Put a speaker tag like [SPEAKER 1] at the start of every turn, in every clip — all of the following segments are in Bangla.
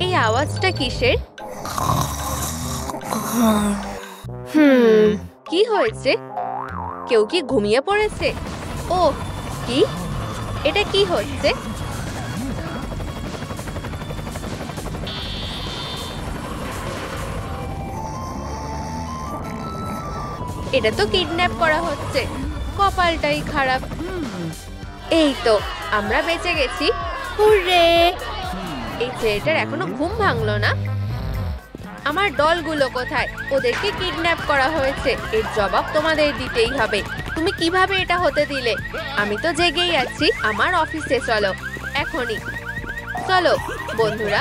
[SPEAKER 1] এই আওয়াজটা কিসের? কি হয়েছে? কেউ কি ঘুমিয়ে পড়েছে? ও কি, এটা কি হচ্ছে? এটা তো কিডন্যাপ করা হচ্ছে। কপালটাই খারাপ। এই তো আমরা বেঁচে গেছি। হুররে! এই ছেলেটার এখনো ঘুম ভাঙলো না। আমার ডলগুলো কোথায়? ওদেরকে কিডন্যাপ করা হয়েছে, এর জবাব তোমাদের দিতেই হবে। তুমি কিভাবে এটা হতে দিলে? আমি তো জেগেই আছি। আমার অফিসে চলো এখনই। চলো বন্ধুরা।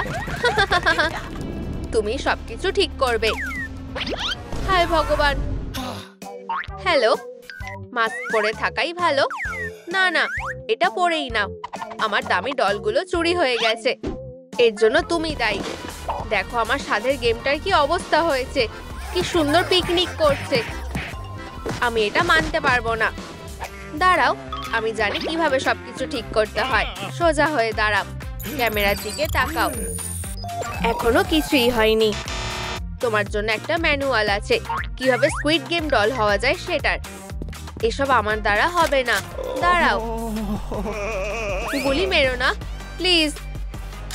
[SPEAKER 1] তুমি সবকিছু ঠিক করবে। হায় ভগবান। হ্যালো, মাস্ক পরে থাকাই ভালো। না না, এটা পরেই নাও। আমার দামি ডলগুলো চুরি হয়ে গেছে, এর জন্য তুমি দায়ী। দেখো আমার সাধের গেমটার কি অবস্থা হয়েছে। কি সুন্দর পিকনিক করছে। আমি এটা মানতে পারবো না। দাঁড়াও, আমি জানি কিভাবে সবকিছু ঠিক করতে হয়। সোজা হয়ে দাঁড়াও, ক্যামেরার দিকে তাকাও। এখনো কিছুই হয়নি। তোমার জন্য একটা ম্যানুয়াল আছে, কিভাবে স্কুইড গেম ডল হওয়া যায় সেটার। এসব আমার দ্বারা হবে না। দাঁড়াও, গুলি মেরো না প্লিজ।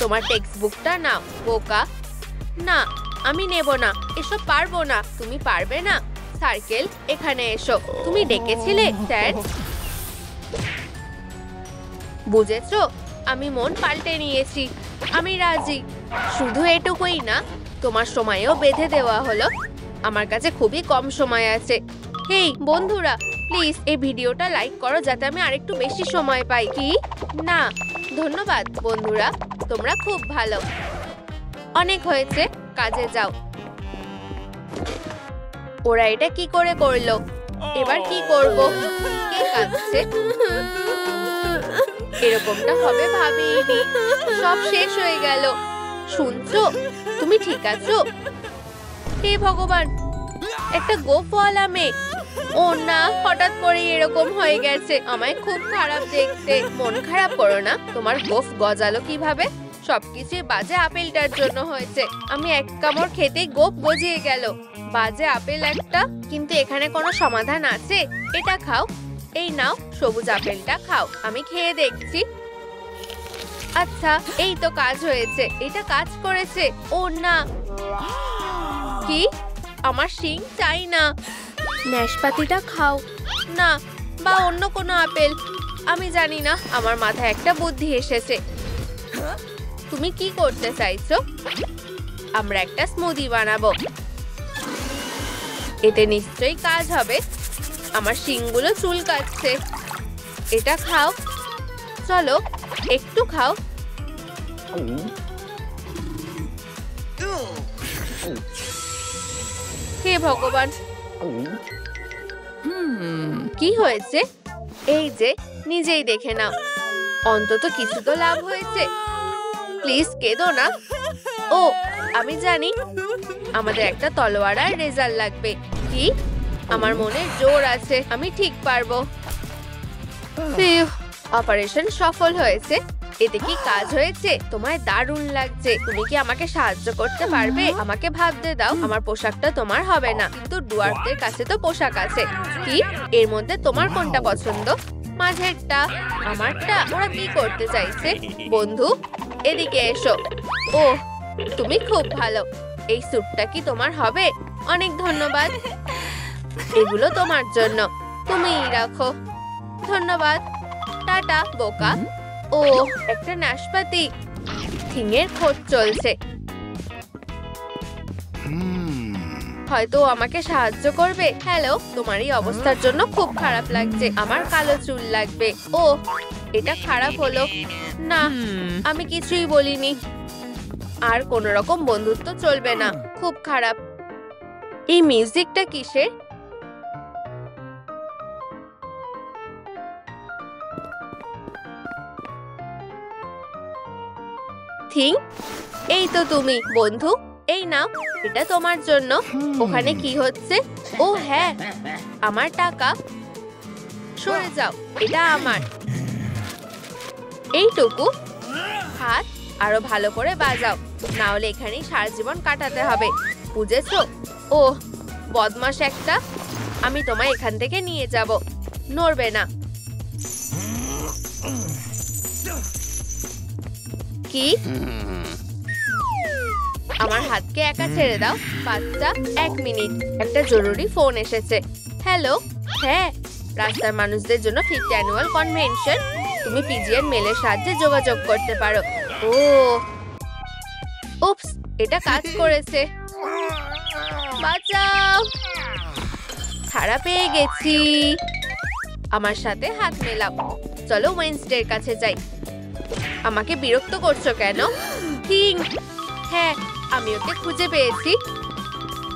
[SPEAKER 1] তোমার টেক্সট বুকটা নাও বোকা। না, আমি নেব না, এসব পারবো না। তুমি পারবে না। সার্কেল, এখানে এসো। তুমি ডেকেছিলে স্যার? বুঝেছো, আমি মন পাল্টে নিয়েছি। আমি রাজি। শুধু এটুকুই না, তোমার সময়ও বেঁধে দেওয়া হলো। আমার কাছে খুবই কম সময় আছে। হেই বন্ধুরা, প্লিজ এই ভিডিওটা লাইক করো যাতে আমি আরেকটু বেশি সময় পাই। কি না, ধন্যবাদ বন্ধুরা, তোমরা খুব ভালো। অনেক হয়েছে, কাজে যাও। ওরা এটা কি করে করলো? এবার কি করব? কে কাঁদছে? এরকমটা হবে ভাবিনি। সব শেষ হয়ে গেল। শুনছো, তুমি ঠিক আছো? হে ভগবান, একটা গোফওয়ালা মেয়ে। ও না, হঠাৎ করে এরকম হয়ে গেছে। আমায় খুব খারাপ দেখতে। মন খারাপ করো না। তোমার গোফ গজালো কিভাবে? সবকিছু বাজে আপেলটার জন্য হয়েছে। আমি এক কামড় খেতেই গোফ গজিয়ে গেল। বাজে আপেল একটা। কিন্তু এখানে কোনো সমাধান আছে। এটা খাও। এই নাও, সবুজ আপেলটা খাও। আমি খেয়ে দেখছি। আচ্ছা, এই তো কাজ হয়েছে। এটা কাজ করেছে। ও না, কি? আমার শিং চাই না। নাশপাতিটা খাও। না, বা অন্য কোনো আপেল। আমি জানি না, আমার মাথায় একটা বুদ্ধি এসেছে। তুমি কি করতে চাইছো? আমরা একটা স্মুদি বানাবো। এতে নিশ্চয়ই কাজ হবে। আমার শিংগুলো চুলকাচ্ছে। এটা খাও। চলো একটু খাও। হে ভগবান, কি হয়েছে? এই যে, নিজেই দেখে নাও। অন্তত কিছু তো লাভ হয়েছে। প্লিজ কেঁদো না। ও, আমি জানি, আমাদের একটা তলোয়ার আর রেজার লাগবে। কি? আমার মনে জোর আছে, আমি ঠিক পারবো। অপারেশন সফল হয়েছে। এতে কি কাজ হয়েছে? তোমায় দারুণ লাগছে। তুমি কি আমাকে সাহায্য করতে পারবে? আমাকে ভাবতে দাও। আমার পোশাকটা তোমার হবে না, কিন্তু ডুয়ার্ফদের কাছে তো পোশাক আছে। কি? এর মধ্যে তোমার কোনটা পছন্দ? মাঝেরটা? আমারটা? ওরা কি করতে চাইছে? বন্ধু, এদিকে এসো। ও, তুমি খুব ভালো। এই স্যুটটা কি তোমার হবে? অনেক ধন্যবাদ। এগুলো তোমার জন্য, তুমিই রাখো। ধন্যবাদ। টাটা বোকা। ও, একটা নাশপাতি। থিংয়ের খোঁজ চলছে। হয়তো আমাকে সাহায্য করবে। হ্যালো, তোমার এই অবস্থার জন্য খুব খারাপ লাগছে। আমার কালো চুল লাগবে। ও, এটা খারাপ হলো না। আমি কিছুই বলিনি। আর কোনো রকম বন্ধুত্ব চলবে না। খুব খারাপ। এই মিউজিকটা কিসের? থিং, এই তো তুমি বন্ধু। এই নাও, এটা তোমার জন্য। ওখানে কি হচ্ছে? ও হ্যাঁ, আমার টাকা। সরে যাও, এটা আমার। এইটুকু হাত আরো ভালো করে বাজাও, না হলে এখানেই সারা জীবন কাটাতে হবে, বুঝেছো? ও বদমাশ একটা, আমি তোমায় এখান থেকে নিয়ে যাব, নড়বে না। কি? আমার হাতকে একা ছেড়ে দাও বাচ্চা। 1 মিনিট, একটা জরুরি ফোন এসেছে। হ্যালো। হ্যাঁ, রাস্তার মানুষদের জন্য 5th অ্যানুয়াল কনভেনশন। তুমি পিজিএন মেলের সাহায্যে যোগাযোগ করতে পারো। ও উপস, এটা কাজ করেছে। বাঁচাও, ছাড়া পেয়ে গেছি। আমার সাথে হাত মেলাও। চলো ওয়েডনেসডের কাছে যাই। আমাকে বিরক্ত করছো কেন? ঠিক, হ্যাঁ, আমি ওকে খুঁজে পেয়েছি।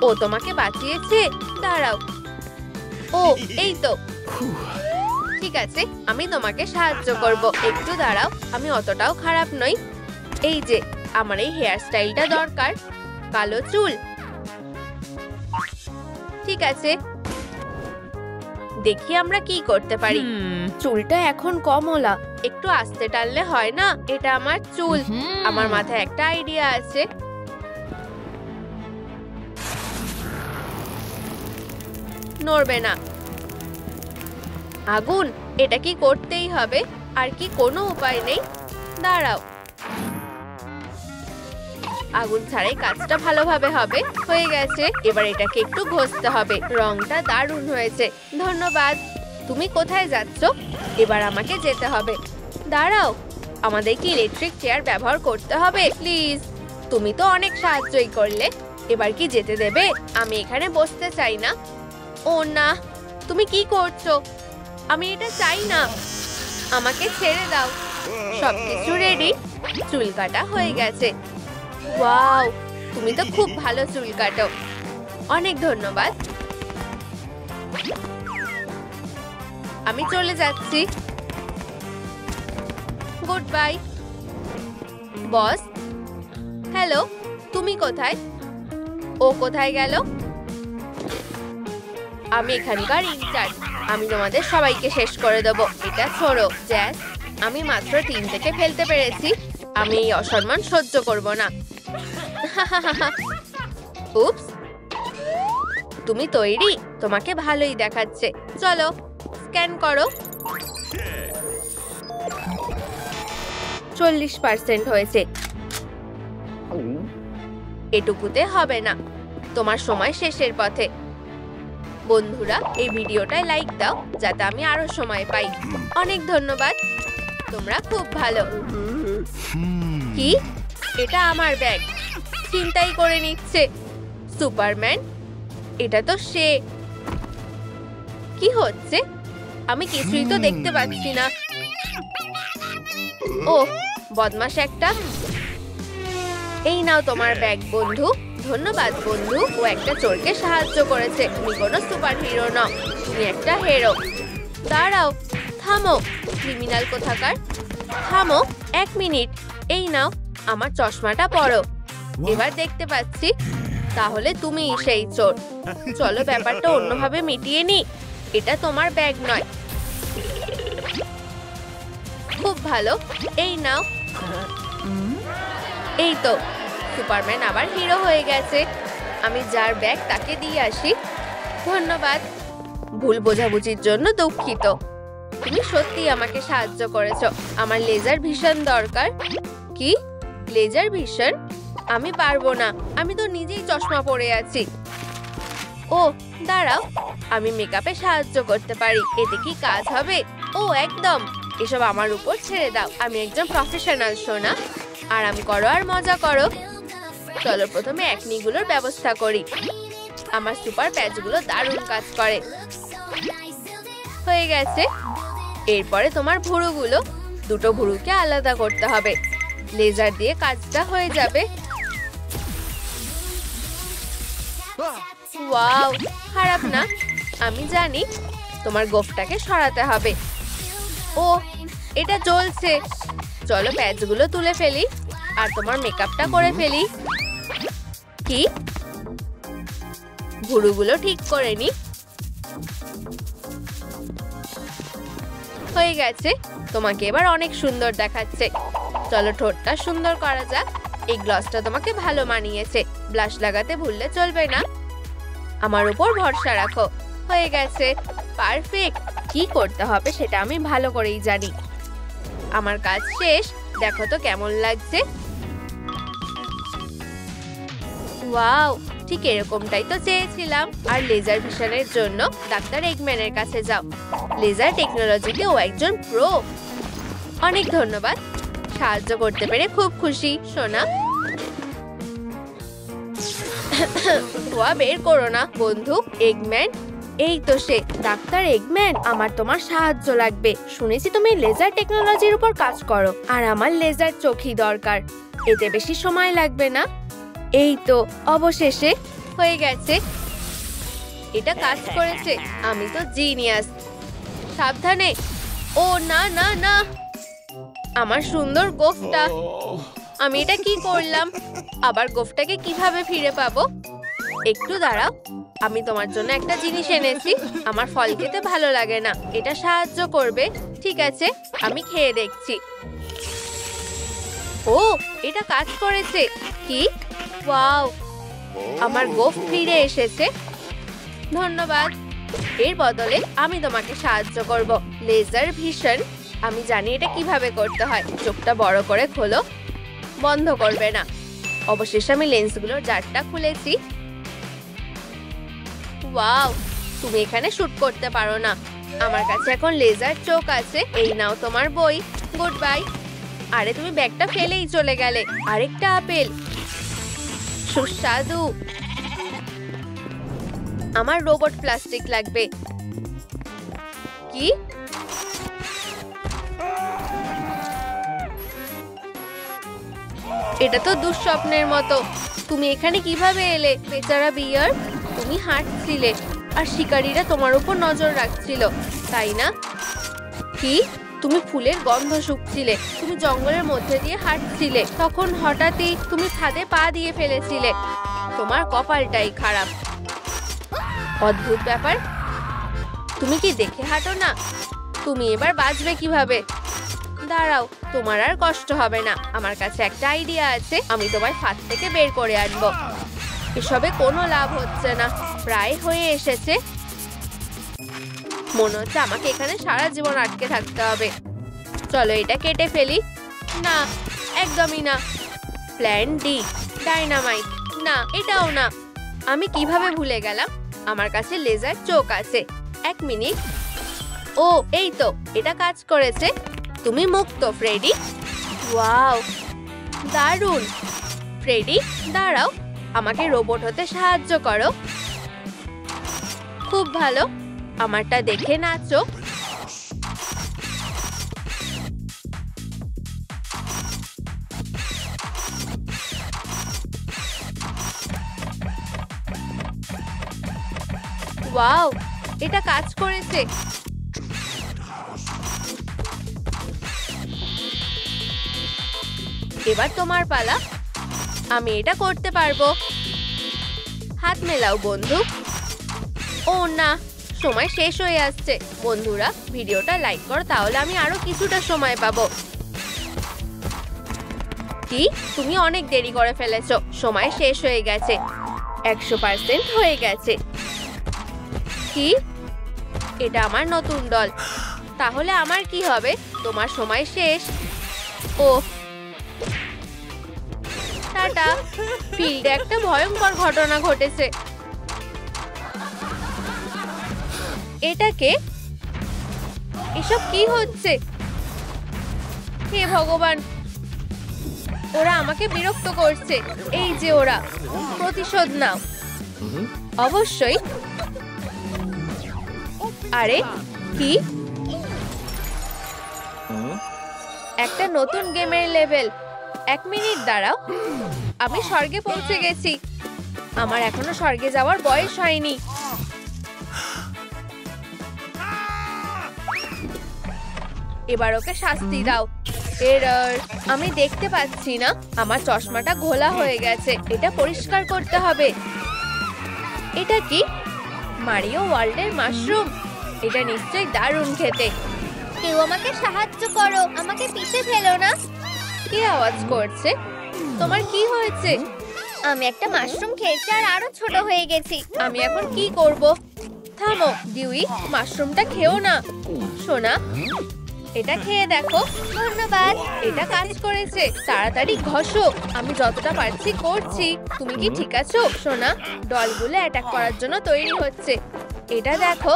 [SPEAKER 1] ও তোমাকে বাঁচিয়েছে। দাঁড়াও। ও এই তো, ঠিক আছে, আমি তোমাকে সাহায্য করব। একটু দাঁড়াও, আমি অতটাও খারাপ নই। এই যে, আমার এই হেয়ার স্টাইলটা দরকার, কালো চুল। ঠিক আছে, দেখি আমরা কি করতে পারি। চুলটা এখন কমলা, একটু আস্তে টানলে হয় না? এটা আমার চুল। আমার মাথায় একটা আইডিয়া আছে। নড়বে না। আগুন, এটা কি করতেই হবে? আর কি কোনো উপায় নেই? দাঁড়াও, আগুন ছাড়াই কাজটা ভালোভাবে হবে। হয়ে গেছে, এবার এটাকে একটু ঘষতে হবে। রংটা দারুণ হয়েছে, ধন্যবাদ। তুমি কোথায় যাচ্ছ? এবার আমাকে যেতে হবে। দাঁড়াও, আমাদের কি ইলেকট্রিক চেয়ার ব্যবহার করতে হবে? প্লিজ, তুমি তো অনেক সাহায্যই করলে। এবার কি যেতে দেবে? আমি এখানে বসতে চাই না। ও না, তুমি কি করছো? আমি এটা চাই না, আমাকে ছেড়ে দাও। সবকিছু রেডি, চুল কাটা হয়ে গেছে। ওয়াও, তুমি তো খুব ভালো চুল কাটো। অনেক ধন্যবাদ। আমি চলে যাচ্ছি। Good bye. বস, হ্যালো, তুমি কোথায়? ও কোথায় গেল? আমি এখানকার ইনচার্জ। আমি তোমাদের সবাইকে শেষ করে দেবো। এটা ছোড়ো জ্যাস, আমি মাত্র 3 থেকে ফেলতে পেরেছি। আমি এই অসম্মান সহ্য করব না। উপস, তুমি তৈরি? তোমাকে ভালোই দেখাচ্ছে। চলো স্ক্যান করো। 40% হয়েছে। এটুকুতে হবে না, তোমার সময় শেষের পথে। বন্ধুরা, এই ভিডিওটায় লাইক দাও যাতে আমি আরো সময় পাই। অনেক ধন্যবাদ, তোমরা খুব ভালো। কি? এটা আমার ব্যাগ, চিন্তাই করে নিচ্ছে। সুপারম্যান, এটা তো সে। কি হচ্ছে? আমি কিছুই তো দেখতে পাচ্ছি না। ও বদমাশ একটা। এই নাও তোমার ব্যাগ বন্ধু। ধন্যবাদ বন্ধু, ও একটা চোরকে সাহায্য করেছে। তুমি কোনো সুপার হিরো নও, তুমি একটা হিরো। দাঁড়াও, থামো ক্রিমিনাল কোথাকার, থামো। 1 মিনিট, এই নাও আমার চশমাটা পরো। এবার দেখতে পাচ্ছি, তাহলে তুমি সেই চোর। চলো ব্যাপারটা অন্যভাবে মিটিয়ে নি। এটা তোমার ব্যাগ নয়। খুব ভালো, এই নাও। এই তো, সুপারম্যান আবার হিরো হয়ে গেছে। আমি যার ব্যাগ তাকে দিয়ে আসি। ধন্যবাদ। ভুল বোঝাবুঝির জন্য দুঃখিত। তুমি সত্যি আমাকে সাহায্য করেছো। আমার লেজার ভিশন দরকার। কি? Laser vision? আমি পারবো না, আমি তো নিজেই চশমা পরে আছি। ও দাঁড়াও, আমি মেকআপে সাহায্য করতে পারি। এতে কি কাজ হবে? ও একদম, এসব আমার উপর ছেড়ে দাও। আমি একজন প্রফেশনাল সোনা। আরাম করো আর মজা করো। চলো প্রথমে অ্যাকনিগুলোর ব্যবস্থা করি। আমার সুপার প্যাচগুলো দারুণ কাজ করে। হয়ে গেছে। এরপরে তোমার ভুরুগুলো, দুটো ভুরুকে আলাদা করতে হবে। লেজার দিয়ে কাজটা হয়ে যাবে। ওয়াও, খারাপ না। আমি জানি, তোমার গোফটাকে সরাতে হবে। ও এটা জ্বলছে। চলো প্যাচগুলো তুলে ফেলি আর তোমার মেকআপটা করে ফেলি। কি? ভুরুগুলো ঠিক করে নি। হয়ে গেছে, তোমাকে এবার অনেক সুন্দর দেখাচ্ছে। চলো ঠোঁটটা সুন্দর করা যাক। এই গ্লসটা তোমাকে ভালো মানিয়েছে, ব্লাশ লাগাতে ভুললে চলবে না। আমার উপর ভরসা রাখো। হয়ে গেছে, পারফেক্ট। কি করতে হবে সেটা আমি ভালো করেই জানি। আমার কাজ শেষ, দেখো তো কেমন লাগছে। ওয়াও, ঠিক এরকমটাই তো চেয়েছিলাম। আর লেজার ভিশনের জন্য ডাক্তার এগম্যানের কাছে যাও। লেজার টেকনোলজিতে ও একজন প্রো। অনেক ধন্যবাদ, সাহায্য করতে পেরে খুব খুশি সোনা। ধোয়া বের করো না বন্ধু। এগম্যান, এই তো সে, ডাক্তার এগম্যান। আমার তোমার সাহায্য লাগবে। শুনেছি তুমি লেজার টেকনোলজির উপর কাজ করো, আর আমার লেজার চোখই দরকার। এতে বেশি সময় লাগবে না। এই তো অবশেষে হয়ে গেছে। এটা কাজ করেছে। আমি তো জিনিয়াস। সাবধানে। ও না না না, আমার সুন্দর গোফটা। আমি এটা কি করলাম? আবার গোফটাকে কিভাবে ফিরে পাবো? একটু দাঁড়াও, আমি তোমার জন্য একটা জিনিস এনেছি। আমার ফল খেতে ভালো লাগে না, এটা সাহায্য করবে। ঠিক আছে, আমি খেয়ে দেখছি। ও, এটা কাজ করেছে। কি ওয়াও, আমার গোফ ফিরে এসেছে। ধন্যবাদ। এর বদলে আমি তোমাকে সাহায্য করব। Laser vision. আমি জানি এটা কিভাবে করতে হয়। চোখটা বড় করে খোলো, বন্ধ করবে না। অবশেষে আমি লেন্সগুলোর জারটা খুলেছি। ওয়াও, তুমি এখানে শুট করতে পারো না। আমার কাছে এখন লেজার চোখ আছে। এই নাও তোমার বই। Good bye. আরে তুমি ব্যাগটা ফেলেই চলে গেলে। আরেকটা আপেল, সুস্বাদু। আমার রোবট প্লাস্টিক লাগবে। কি? এটা তো দুঃস্বপ্নের মতো। তুমি এখানে কিভাবে এলে? বেচারা বিয়ার, তুমি হাঁটছিলে আর শিকারীরা তোমার উপর নজর রাখছিল, তাই না? কি? তুমি ফুলের গন্ধ শুকছিলে। তুমি জঙ্গলের মধ্যে দিয়ে হাঁটছিলে, তখন হঠাৎই তুমি ছাদে পা দিয়ে ফেলেছিলে। তোমার কপালটাই খারাপ। অদ্ভুত ব্যাপার। তুমি কি দেখে হাঁটো না? তুমি এবার বাঁচবে কিভাবে? দাঁড়াও, তোমার আর কষ্ট হবে না। আমার কাছে একটা আইডিয়া আছে। আমি তোমায় ফাঁদ থেকে বের করে আনবো। এসবে কোনো লাভ হচ্ছে না, প্রায় হয়ে এসেছে। মনে হচ্ছে আমাকে এখানে সারা জীবন আটকে থাকতে হবে। চলো এটা কেটে ফেলি। না, একদমই না। Plan D, dynamite. না, এটাও না। আমি কিভাবে ভুলে গেলাম আমার কাছে লেজার চোখ আছে। এক মিনিট। ও, এই তো, এটা কাজ করেছে। তুমি মুক্ত ফ্রেডি। ওয়াও, দারুণ। ফ্রেডি দাঁড়াও, আমাকে রোবট হতে সাহায্য করো। খুব ভালো, আমারটা দেখে নাচো। ওয়াও, এটা কাজ করেছে। এবার তোমার পালা। আমি এটা করতে পারবো। হাত মেলাও বন্ধু। ও না, সময় শেষ হয়ে আসছে। বন্ধুরা, ভিডিওটা লাইক করো, তাহলে আমি আরো কিছুটা সময় পাবো। কি? তুমি অনেক দেরি করে ফেলেছো। সময় শেষ হয়ে গেছে। 100% হয়ে গেছে। কি? এটা আমার নতুন দল। তাহলে আমার কি হবে? তোমার সময় শেষ। ও, টাটা। ফিল্ডে একটা ভয়ঙ্কর ঘটনা ঘটেছে। এটা কে? এসব কি হচ্ছে? হে ভগবান, ওরা আমাকে বিরক্ত করছে। এই যে ওরা, প্রতিশোধ নাও। অবশ্যই। আরে কি? একটা নতুন গেমের লেভেল। 1 মিনিট দাঁড়াও, আমি স্বর্গে পৌঁছে গেছি। আমার এখনো স্বর্গে যাওয়ার বয়স হয়নি। এবার ওকে শাস্তি দাও। এরর, আমি দেখতে পাচ্ছি না। আমার চশমাটা ঘোলা হয়ে গেছে। এটা পরিষ্কার করতে হবে। এটা কি? মারিও ওয়ার্ল্ডের মাশরুম। এটা নিশ্চয়ই দারুণ খেতে। কেউ আমাকে সাহায্য করো, আমাকে পিষে ফেলো না। কে আওয়াজ করছে? তোমার কি হয়েছে?
[SPEAKER 2] আমি একটা মাশরুম খেয়েছি আর আরো ছোট হয়ে গেছি।
[SPEAKER 1] আমি এখন কি করব? থামো ডিউই, মাশরুমটা খেও না। সোনা, এটা খেয়ে দেখো।
[SPEAKER 2] ধন্যবাদ।
[SPEAKER 1] এটা কাজ করেছে। তাড়াতাড়ি ঘষো। আমি যতটা পারছি করছি। তুমি কি ঠিক আছো সোনা? ডলগুলো অ্যাটাক করার জন্য তৈরি হচ্ছে। এটা দেখো,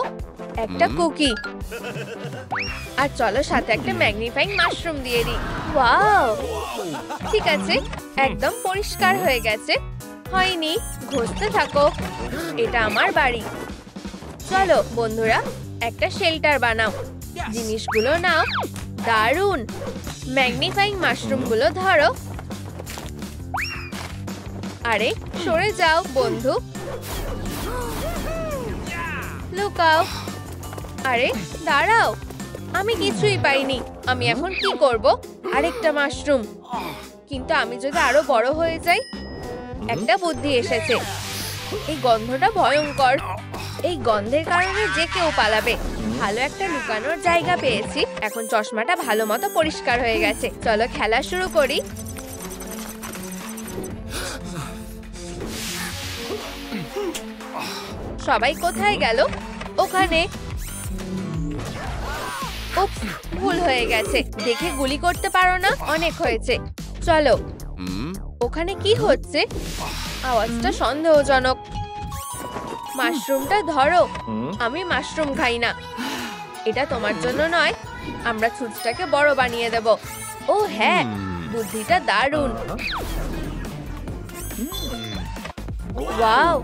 [SPEAKER 1] একটা কুকি। আর চলো সাথে একটা ম্যাগনিফাইং মাশরুম দিয়ে দিই। ওয়াও, ঠিক আছে, একদম পরিষ্কার হয়ে গেছে। হয়নি, ঘষতে থাকো। এটা আমার বাড়ি। চলো বন্ধুরা, একটা শেল্টার বানাও। জিনিসগুলো নাও। দারুণ। ম্যাগনিফাইং মাশরুমগুলো ধরো। আরে সরে যাও বন্ধু। লুকাও। আরে দাঁড়াও, আমি কিছুই পাইনি। আমি এখন কি করব? আরেকটা মাশরুম। কিন্তু আমি যদি আরো বড় হয়ে যাই? একটা বুদ্ধি এসেছে। এই গন্ধটা ভয়ঙ্কর। এই গন্ধের কারণে যে কেউ পালাবে। ভালো একটা লুকানোর জায়গা পেয়েছি। এখন চশমাটা ভালো মতো পরিষ্কার হয়ে গেছে। চলো খেলা শুরু করি। সবাই কোথায় গেল? ওখানে। উপস, ভুল হয়ে গেছে। দেখে গুলি করতে পারো না? অনেক হয়েছে। চলো। ওখানে কি হচ্ছে? আওয়াজটা সন্দেহজনক। মাশরুমটা ধরো। আমি মাশরুম খাই না। এটা তোমার জন্য নয়। আমরা ছুঁচটাকে বড় বানিয়ে দেব। ও হ্যাঁ, বুদ্ধিটা দারুণ। ওয়াও,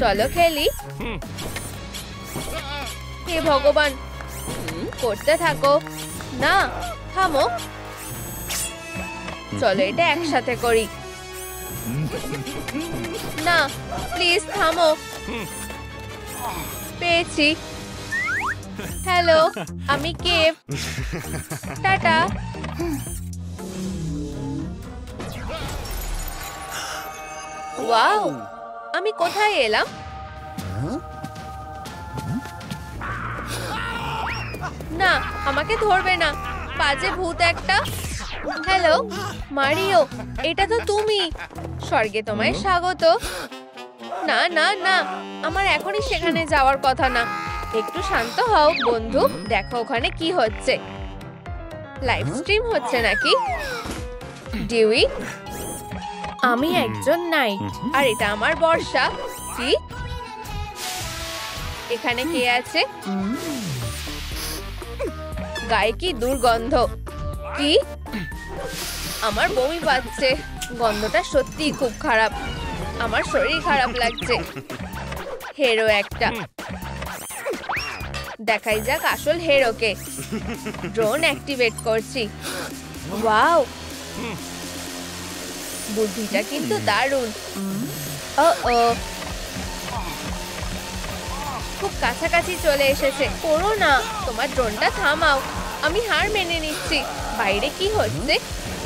[SPEAKER 1] চলো খেলি। হে ভগবান, করতে থাকো। না, থামো। চলো এটা একসাথে করি। না, প্লিজ থামো। পেয়েছি। হ্যালো, আমি কেভ। টাটা। ওয়াও, আমি কোথায় এলাম? না, আমাকে ধরবে না, বাজে ভূত একটা। হ্যালো মারিও, এটা তো তুমি। স্বর্গে তোমায় স্বাগত। না না না, আমার এখনই সেখানে যাওয়ার কথা না। একটু শান্ত হও বন্ধু। দেখো ওখানে কি হচ্ছে। লাইভ স্ট্রিম হচ্ছে নাকি? ডিউই, আমি একজন নাইট আর এটা আমার বর্ষা। কি? এখানে কে আছে? গায়ে কি দুর্গন্ধ। কি? আমার বমি পাচ্ছে। গন্ধটা সত্যিই খুব খারাপ। আমার শরীর খারাপ লাগছে। হেরো একটা। দেখাই যাক আসল হেরোকে। ড্রোন অ্যাক্টিভেট করছি। ওয়াও, বুদ্ধিটা কিন্তু দারুণ। ও, খুব কাছাকাছি চলে এসেছে। করো না, তোমার ড্রোনটা থামাও। আমি হার মেনে নিচ্ছি। বাইরে কি হচ্ছে?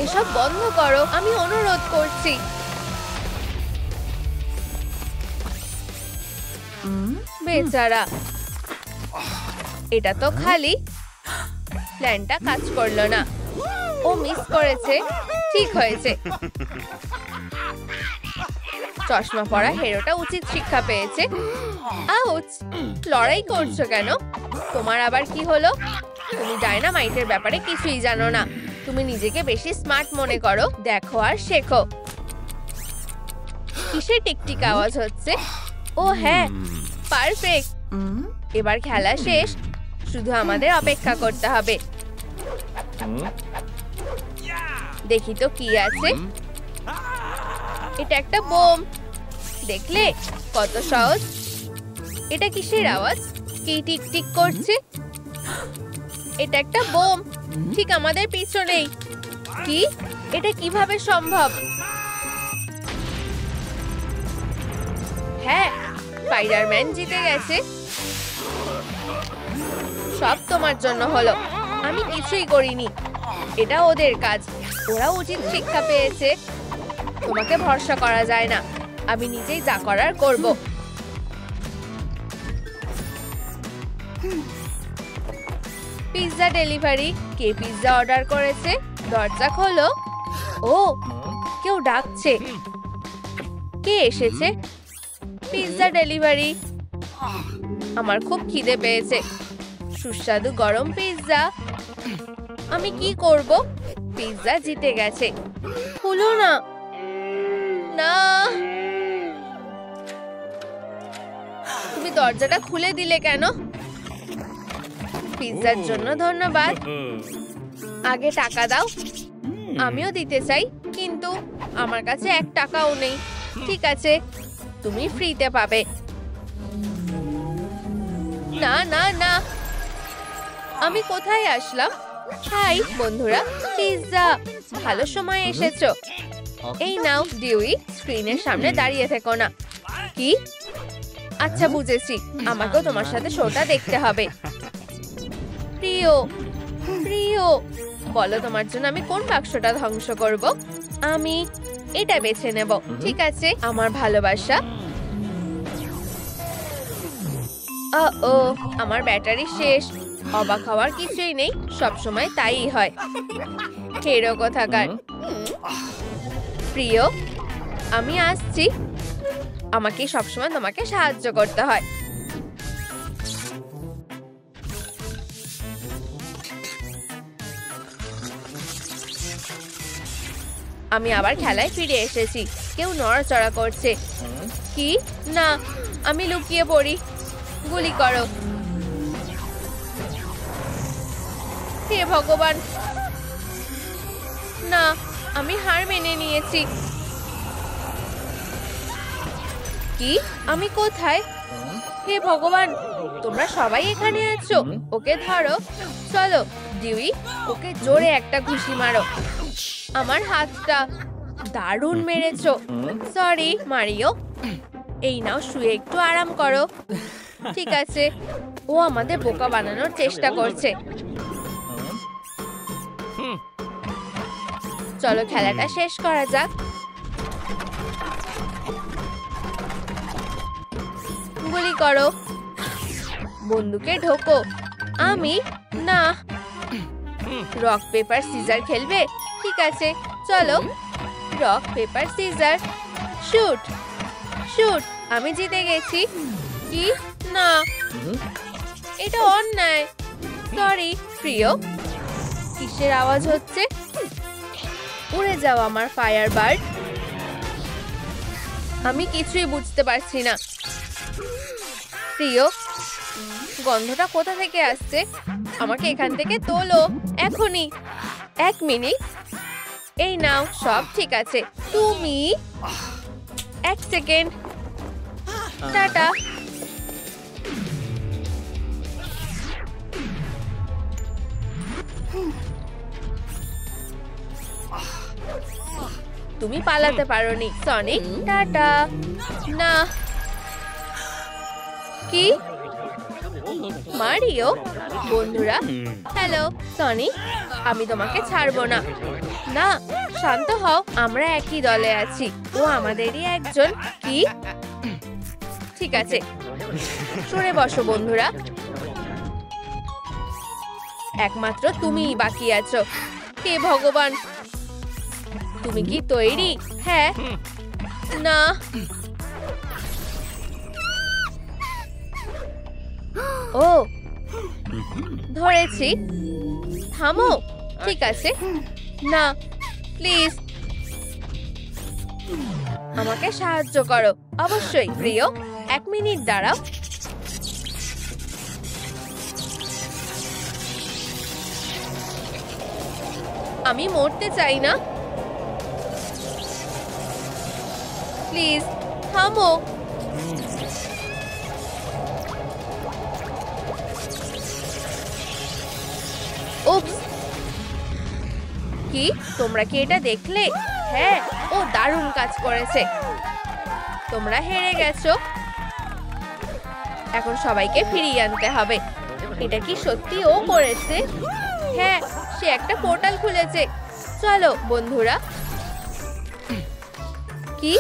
[SPEAKER 1] এসব বন্ধ করো, আমি অনুরোধ করছি। বেচারা, এটা তো খালি। প্ল্যানটা কাজ করলো না। ও মিস করেছে। ঠিক হয়েছে। চশমা পরা হেরোটা উচিত শিক্ষা পেয়েছে। আউচ! লড়াই করছো কেন? তোমার আবার কি হলো? তুমি ডায়নামাইটের ব্যাপারে কিছুই জানো না। তুমি নিজেকে বেশি স্মার্ট মনে করো। দেখো আর শেখো। কিসের টিকটিক আওয়াজ হচ্ছে? ও হ্যাঁ, পারফেক্ট। এবার খেলা শেষ। শুধু আমাদের অপেক্ষা করতে হবে। দেখি তো কি আছে। এটা একটা বোম। দেখলে কত সহজ। এটা কিসের আওয়াজ? কি টিকটিক করছে? এটা একটা বোম, ঠিক আমাদের পিছনেই। কি? এটা কিভাবে সম্ভব? হ্যাঁ, স্পাইডারম্যান জিতে গেছে। সব তোমার জন্য হলো। আমি কিছুই করিনি। এটা ওদের কাজ। ওরা উচিত শিক্ষা পেয়েছে। তোমাকে ভরসা করা যায় না। আমি নিজেই যা করার করব। Pizza delivery. কে পিৎজা অর্ডার করেছে? দরজা খোলো। ও, কেউ ডাকছে। কে এসেছে? Pizza delivery. আমার খুব খিদে পেয়েছে। সুস্বাদু গরম পিৎজা। আমি কি করব? পিৎজা জিতে গেছে। খুলো না। না, তুমি দরজাটা খুলে দিলে কেন? পিৎজার জন্য ধন্যবাদ। আগে টাকা দাও। আমিও দিতে চাই, কিন্তু আমার কাছে 1 টাকাও নেই। ঠিক আছে, তুমি ফ্রিতে পাবে। না না না, আমি কোথায় আসলাম? হাই বন্ধুরা, পিৎজা। ভালো সময় এসেছো। এই নাও ডিউই, স্ক্রিনের সামনে দাঁড়িয়ে থেকো না। কি? আচ্ছা বুঝেছি, আমাকেও তোমার সাথে শোটা দেখতে হবে। প্রিয় প্রিয়, বলো তোমার জন্য আমি কোন বাক্সটা ধ্বংস করব? আমি এটা বেছে নেব। ঠিক আছে, আমার ভালোবাসা। ও, আমার ব্যাটারি শেষ। অবাক হওয়ার কিছুই নেই, সবসময় তাই হয়। হেরো কোথাকার। প্রিয়, আমি আসছি। আমাকে সবসময় তোমাকে সাহায্য করতে হয়। আমি আবার খেলায় ফিরে এসেছি। কেউ নড়াচড়া করছে। কি? না, আমি লুকিয়ে পড়ি। গুলি করো। হে ভগবান, না, আমি হার মেনে নিয়েছি। কি? আমি কোথায়? হে ভগবান, তোমরা সবাই এখানে আছো। ওকে ধরো। চলো ডিউই, ওকে জোরে একটা ঘুষি মারো। আমার হাতটা। দারুণ মেরেছো। Sorry Mario. এই নাও, শুয়ে একটু আরাম করো। ঠিক আছে, ও আমাদের বোকা বানানোর চেষ্টা করছে। চলো খেলাটা শেষ করা যাক। গুলি করো। বন্দুকে ঢোকো। আমি না। রক পেপার সিজার খেলবে? ঠিক আছে, চলো। Rock paper scissor. Shoot shoot. আমি জিতে গেছি। কি? না, এটা অন্যায়। সরি প্রিয়। কিসের আওয়াজ হচ্ছে? উড়ে যাও আমার ফায়ার বার্ড। আমি কিছুই বুঝতে পারছি না। প্রিয়, গন্ধটা কোথা থেকে আসছে? আমাকে এখান থেকে তোলো এখনই। 1 মিনিট। এই নাও, সব ঠিক আছে। তুমি 1 সেকেন্ড। টাটা। তুমি পালাতে পারোনি সনিক। টাটা। না। কি? মারিও? বন্ধুরা, হ্যালো সনিক, আমি তোমাকে ছাড়বো না। না, শান্ত হও। আমরা একই দলে আছি। ও আমাদেরই একজন। কি? ঠিক আছে, সরে বসো বন্ধুরা। একমাত্র তুমিই বাকি আছো। হে ভগবান, তুমি কি তৈরি? হ্যাঁ। না। ও, ধরেছি। থামো। ঠিক আছে। না, প্লিজ আমাকে সাহায্য করো। অবশ্যই প্রিয়। 1 মিনিট দাঁড়াও। আমি মরতে চাই না। প্লিজ থামো। উপস। কি? তোমরা কি এটা দেখলে? হ্যাঁ, ও দারুণ কাজ করেছে। তোমরা হেরে গেছো। এখন সবাইকে ফিরিয়ে আনতে হবে। এটা কি সত্যি ও করেছে? হ্যাঁ, সে একটা পোর্টাল খুলেছে। চলো বন্ধুরা। কি?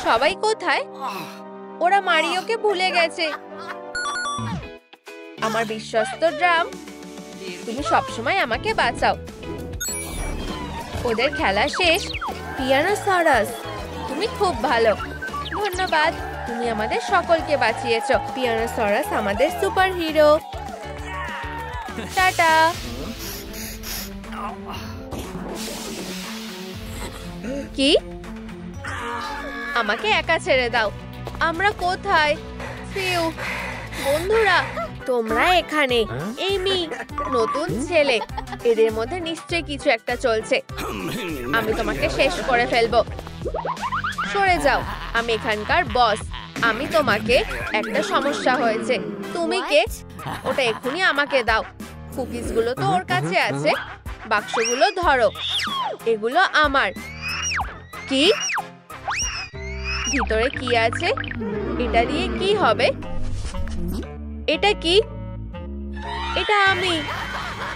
[SPEAKER 1] সবাই কোথায়? ওরা মারিওকে ভুলে গেছে। আমার বিশ্বস্ত ড্রাম, তুমি সবসময় আমাকে বাঁচাও। ওদের খেলা শেষ। পিয়ানোসরাস, তুমি খুব ভালো। ধন্যবাদ, তুমি আমাদের সকলকে বাঁচিয়েছো। পিয়ানোসরাস আমাদের সুপার হিরো। টাটা। কি? আমাকে একা ছেড়ে দাও। আমরা কোথায়? ফিউ, বন্ধুরা তোমরা এখানে। এমি, নতুন ছেলে, এদের মধ্যে নিশ্চয়ই কিছু একটা চলছে। আমি তোমাকে শেষ করে ফেলবো। সরে যাও, আমি এখানকার বস। আমি তোমাকে একটা সমস্যা হয়েছে। তুমি কে? ওটা এক্ষুনি আমাকে দাও। কুকিজগুলো তো ওর কাছে আছে। বাক্সগুলো ধরো, এগুলো আমার। কি? ভিতরে কি আছে? এটা দিয়ে কি হবে? এটা কি? এটা আমি।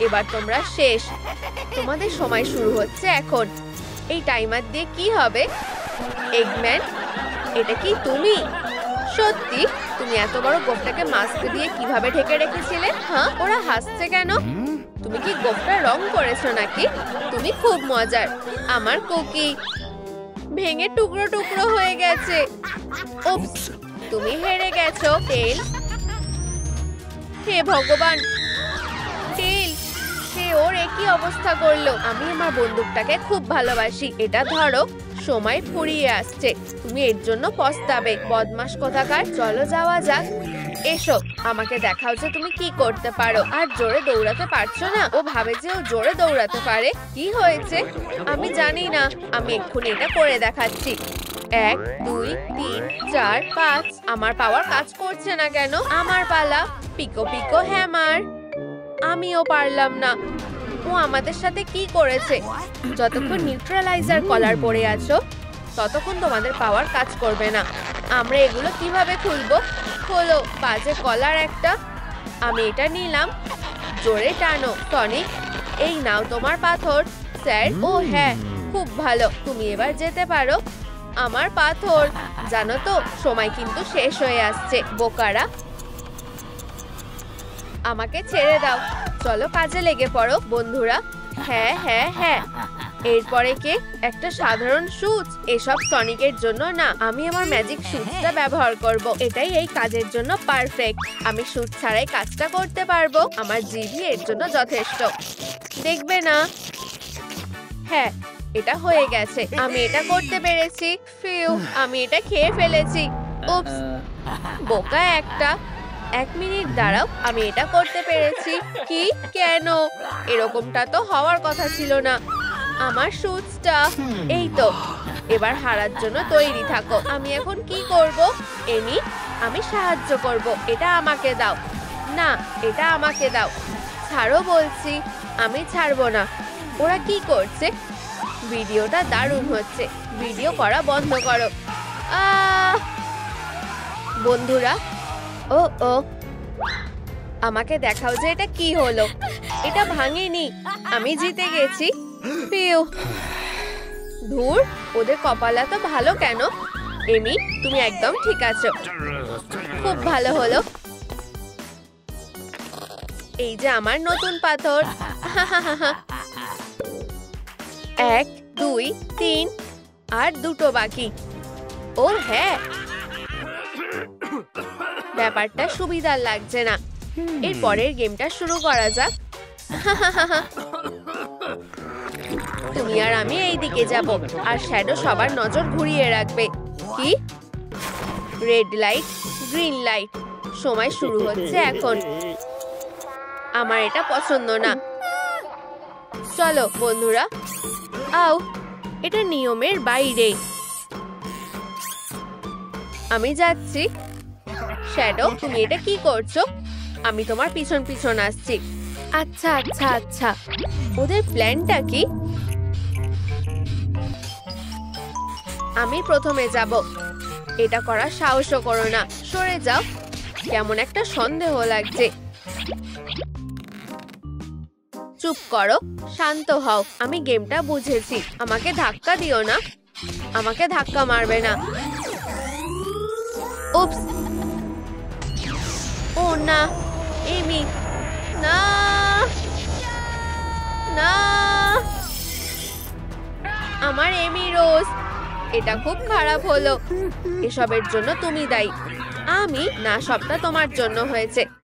[SPEAKER 1] এবার তোমরা শেষ। তোমাদের সময় শুরু হচ্ছে এখন। এই টাইমার দিয়ে কি হবে? এগম্যান, এটা কি তুমি? সত্যি? তুমি এত বড় গোফটাকে মাস্ক দিয়ে কিভাবে ঢেকে রেখেছিলে? হ্যাঁ, ওরা হাসছে কেন? তুমি কি গোফটা রং করেছো নাকি? তুমি খুব মজার। আমার কুকি ভেঙে টুকরো টুকরো হয়ে গেছে। উপস, তুমি হেরে গেছো টেল। হে ভগবান, টেল, সে ওর একই অবস্থা করলো। আমি আমার বন্দুকটাকে খুব ভালোবাসি। এটা ধরো, সময় ফুরিয়ে আসছে। তুমি এর জন্য পস্তাবে, বদমাশ কোথাকার। চলো যাওয়া যাক। এসো, আমাকে দেখাও যে তুমি কি করতে পারো। আর জোরে দৌড়াতে পারছো না? ও ভাবে যে ও জোরে দৌড়াতে পারে। কি হয়েছে? আমি জানি না। আমি এক্ষুনি এটা করে দেখাচ্ছি। 1 2 3 4 5। আমার পাওয়ার কাজ করছে না কেন? আমার পালা। পিকো পিকো হ্যামার। আমিও পারলাম না। ও আমাদের সাথে কি করেছে? যতক্ষণ নিউট্রালাইজার কলার পরে আছো ততক্ষণ তোমাদের পাওয়ার কাজ করবে না। আমরা এগুলো কিভাবে খুলবো? খোলো, বাজে কলার একটা। আমি এটা নিলাম। জোরে টানো টনিক। এই নাও তোমার পাথর। স্যার, ও হ্যাঁ, খুব ভালো। তুমি এবার যেতে পারো। আমার পাথর। জানো তো, সময় কিন্তু শেষ হয়ে আসছে। বোকারা, আমাকে ছেড়ে দাও। চলো কাজে লেগে পড়ো বন্ধুরা। হ্যাঁ হ্যাঁ হ্যাঁ। এরপরে কে? একটা সাধারণ সুচ। এসব টনিকের জন্য না। আমি আমার ম্যাজিক সুচটা ব্যবহার করব। এটাই এই কাজের জন্য পারফেক্ট। আমি সুচ ছাড়াই কাজটা করতে পারবো। আমার জিভি এর জন্য যথেষ্ট। দেখবে না? হ্যাঁ, এটা হয়ে গেছে। আমি এটা করতে পেরেছি। ফিউ, আমি এটা খেয়ে ফেলেছি। উপস, বোকা একটা। 1 মিনিট দাঁড়াও, আমি এটা করতে পেরেছি। কি? কেন? এরকমটা তো হওয়ার কথা ছিল না। আমার সুচটা। এই তো, এবার হারার জন্য তৈরি থাকো। আমি এখন কি করব? এনি, আমি সাহায্য করব। এটা আমাকে দাও। না, এটা আমাকে দাও। ছাড়ো বলছি। আমি ছাড়বো না। ওরা কি করছে? ভিডিওটা দারুণ হচ্ছে। ভিডিও করা বন্ধ করো। বন্ধুরা, ও ও, আমাকে দেখাও যে এটা কি হলো। এটা ভাঙেনি। আমি জিতে গেছি। পিউ, ধুর, ওদের কপাল এত ভালো কেন? এমি, তুমি একদম ঠিক আছো। খুব ভালো হলো। এই যে আমার নতুন পাথর। 1 2 3 আর 2টো বাকি। ও হ্যাঁ, ব্যাপারটা সুবিধার লাগছে না। এর পরের গেমটা শুরু করা যাক। তুমি আর আমি এই দিকে যাব, আর শ্যাডো সবার নজর ঘুরিয়ে রাখবে। কি? Red light, green light. সময় শুরু হচ্ছে এখন। আমার এটা পছন্দ না। চলো বন্ধুরা, আও, এটা নিয়মের বাইরে। আমি যাচ্ছি। শ্যাডো, তুমি এটা কি করছো? আমি তোমার পিছন পিছন আসছি। আচ্ছা আচ্ছা আচ্ছা, ওদের প্ল্যানটা কি? আমি প্রথমে যাব। এটা করার সাহসও করো না। সরে যাও। কেমন একটা সন্দেহ লাগছে। চুপ করো, শান্ত হও। আমি গেমটা বুঝেছি। আমাকে ধাক্কা দিও না। আমাকে ধাক্কা মারবে না। উপস, ও না, এমি, না না। আমার এমি রোজ, এটা খুব খারাপ হলো। এসবের জন্য তুমি দায়ী। আমি না, সবটা তোমার জন্য হয়েছে।